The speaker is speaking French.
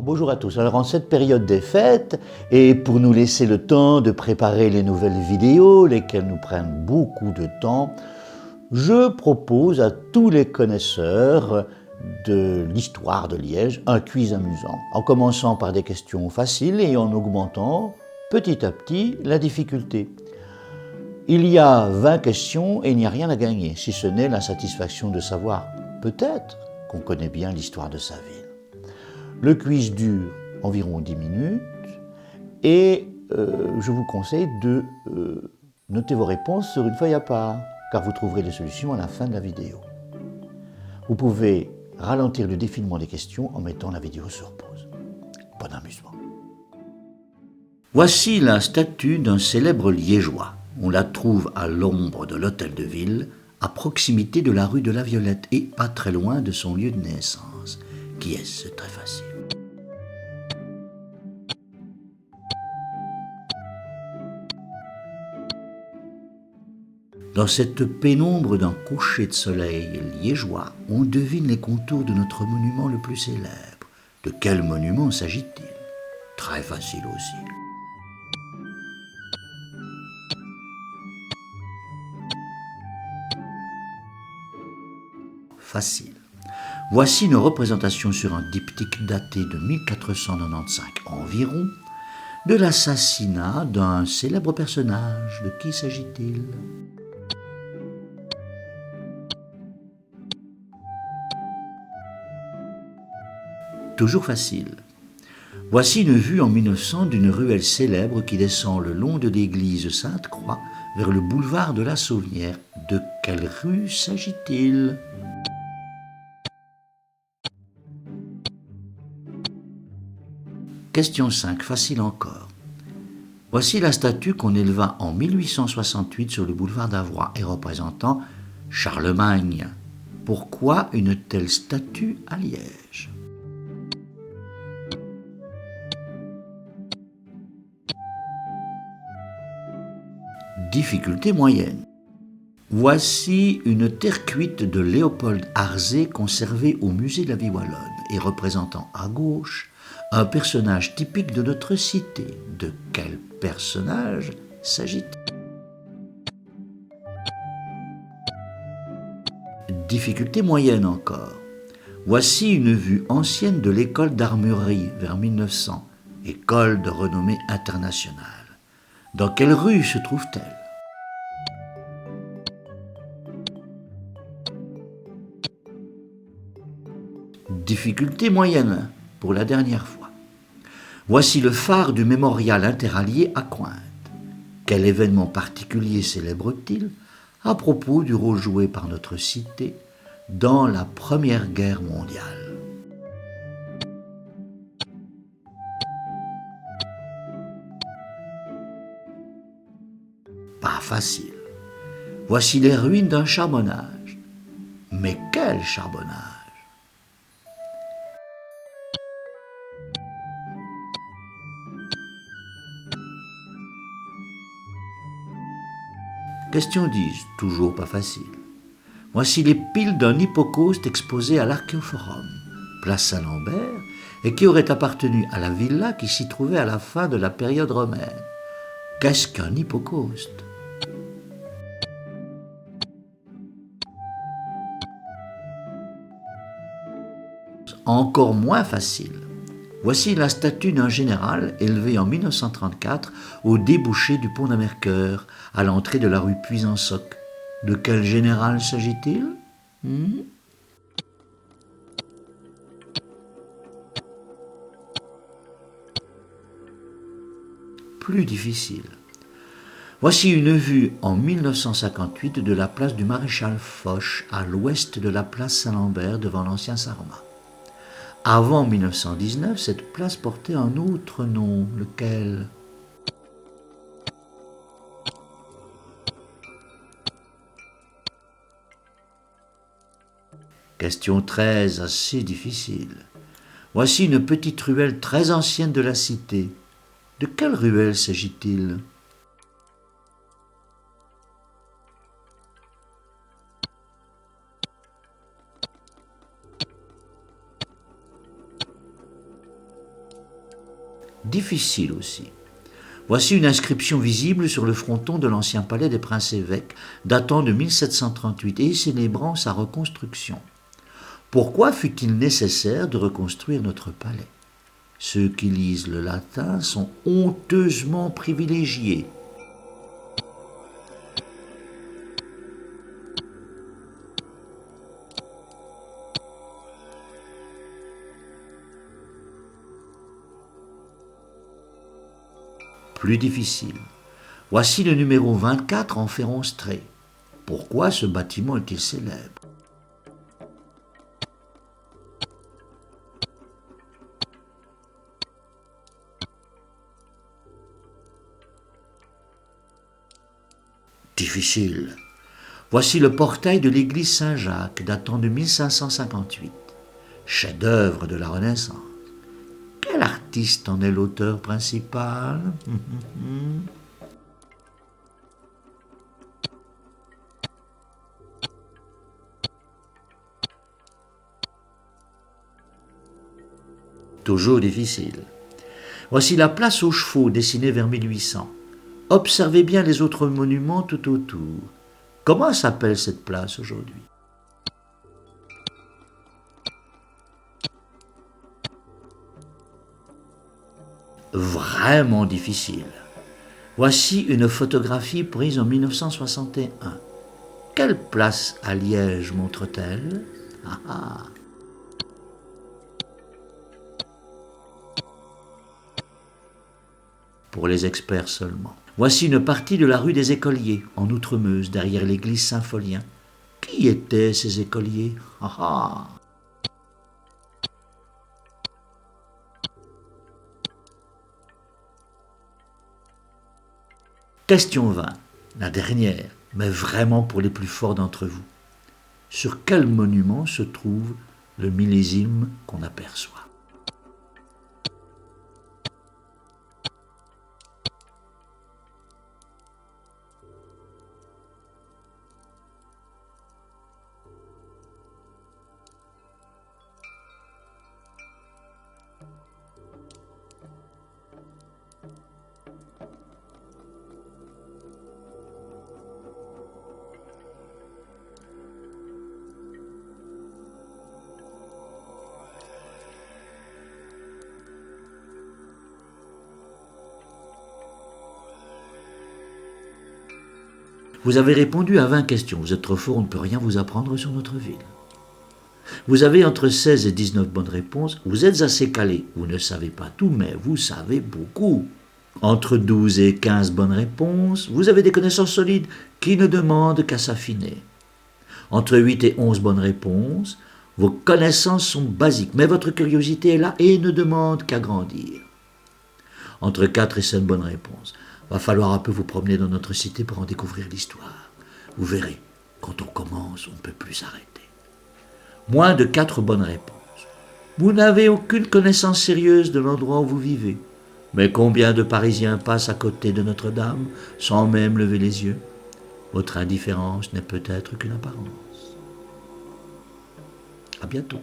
Bonjour à tous. Alors en cette période des fêtes, et pour nous laisser le temps de préparer les nouvelles vidéos, lesquelles nous prennent beaucoup de temps, je propose à tous les connaisseurs de l'histoire de Liège un quiz amusant, en commençant par des questions faciles et en augmentant petit à petit la difficulté. Il y a 20 questions et il n'y a rien à gagner, si ce n'est la satisfaction de savoir, peut-être, qu'on connaît bien l'histoire de sa ville. Le quiz dure environ 10 minutes et je vous conseille de noter vos réponses sur une feuille à part, car vous trouverez les solutions à la fin de la vidéo. Vous pouvez ralentir le défilement des questions en mettant la vidéo sur pause. Bon amusement. Voici la statue d'un célèbre liégeois. On la trouve à l'ombre de l'hôtel de ville, à proximité de la rue de la Violette et pas très loin de son lieu de naissance. Qui est-ce? C'est très facile. Dans cette pénombre d'un coucher de soleil liégeois, on devine les contours de notre monument le plus célèbre. De quel monument s'agit-il? Très facile aussi. Facile. Voici une représentation sur un diptyque daté de 1495 environ de l'assassinat d'un célèbre personnage. De qui s'agit-il? Toujours facile. Voici une vue en 1900 d'une ruelle célèbre qui descend le long de l'église Sainte-Croix vers le boulevard de la Saulnière. De quelle rue s'agit-il? Question 5, facile encore. Voici la statue qu'on éleva en 1868 sur le boulevard d'Avroy et représentant Charlemagne. Pourquoi une telle statue à Liège? Difficulté moyenne. Voici une terre cuite de Léopold Harzé conservée au musée de la Vie wallonne et représentant à gauche un personnage typique de notre cité. De quel personnage s'agit-il? Difficulté moyenne encore. Voici une vue ancienne de l'école d'armurerie vers 1900, école de renommée internationale. Dans quelle rue se trouve-t-elle? Difficulté moyenne pour la dernière fois. Voici le phare du mémorial interallié à Cointe. Quel événement particulier célèbre-t-il à propos du rôle joué par notre cité dans la Première Guerre mondiale? Pas facile. Voici les ruines d'un charbonnage. Mais quel charbonnage? Question 10, toujours pas facile. Voici les piles d'un hippocauste exposé à l'Archéoforum, place Saint-Lambert, et qui aurait appartenu à la villa qui s'y trouvait à la fin de la période romaine. Qu'est-ce qu'un hippocauste? Encore moins facile. Voici la statue d'un général élevé en 1934 au débouché du pont d'Amercœur, à l'entrée de la rue Puisansoc. De quel général s'agit-il? Plus difficile. Voici une vue en 1958 de la place du Maréchal Foch à l'ouest de la place Saint-Lambert devant l'ancien Sarmat. Avant 1919, cette place portait un autre nom, lequel? Question 13, assez difficile. Voici une petite ruelle très ancienne de la cité. De quelle ruelle s'agit-il? difficile aussi. Voici une inscription visible sur le fronton de l'ancien palais des princes-évêques, datant de 1738 et célébrant sa reconstruction. Pourquoi fut-il nécessaire de reconstruire notre palais? Ceux qui lisent le latin sont honteusement privilégiés. Plus difficile. Voici le numéro 24 en Féronstrée. Pourquoi ce bâtiment est-il célèbre? Difficile. Voici le portail de l'église Saint-Jacques, datant de 1558. Chef-d'œuvre de la Renaissance. Quel artiste en est l'auteur principal? Toujours difficile. Voici la place aux chevaux dessinée vers 1800. Observez bien les autres monuments tout autour. Comment s'appelle cette place aujourd'hui? Vraiment difficile. Voici une photographie prise en 1961. Quelle place à Liège montre-t-elle? Ah ah. Pour les experts seulement. Voici une partie de la rue des Écoliers, en Outremeuse, derrière l'église Saint-Folien. Qui étaient ces écoliers? Ah ah. Question 20, la dernière, mais vraiment pour les plus forts d'entre vous. Sur quel monument se trouve le millésime qu'on aperçoit? Vous avez répondu à 20 questions. Vous êtes trop fort, on ne peut rien vous apprendre sur notre ville. Vous avez entre 16 et 19 bonnes réponses. Vous êtes assez calé. Vous ne savez pas tout, mais vous savez beaucoup. Entre 12 et 15 bonnes réponses, vous avez des connaissances solides qui ne demandent qu'à s'affiner. Entre 8 et 11 bonnes réponses, vos connaissances sont basiques, mais votre curiosité est là et ne demande qu'à grandir. Entre 4 et 7 bonnes réponses, va falloir un peu vous promener dans notre cité pour en découvrir l'histoire. Vous verrez, quand on commence, on ne peut plus s'arrêter. Moins de 4 bonnes réponses. Vous n'avez aucune connaissance sérieuse de l'endroit où vous vivez. Mais combien de Parisiens passent à côté de Notre-Dame sans même lever les yeux? Votre indifférence n'est peut-être qu'une apparence. À bientôt.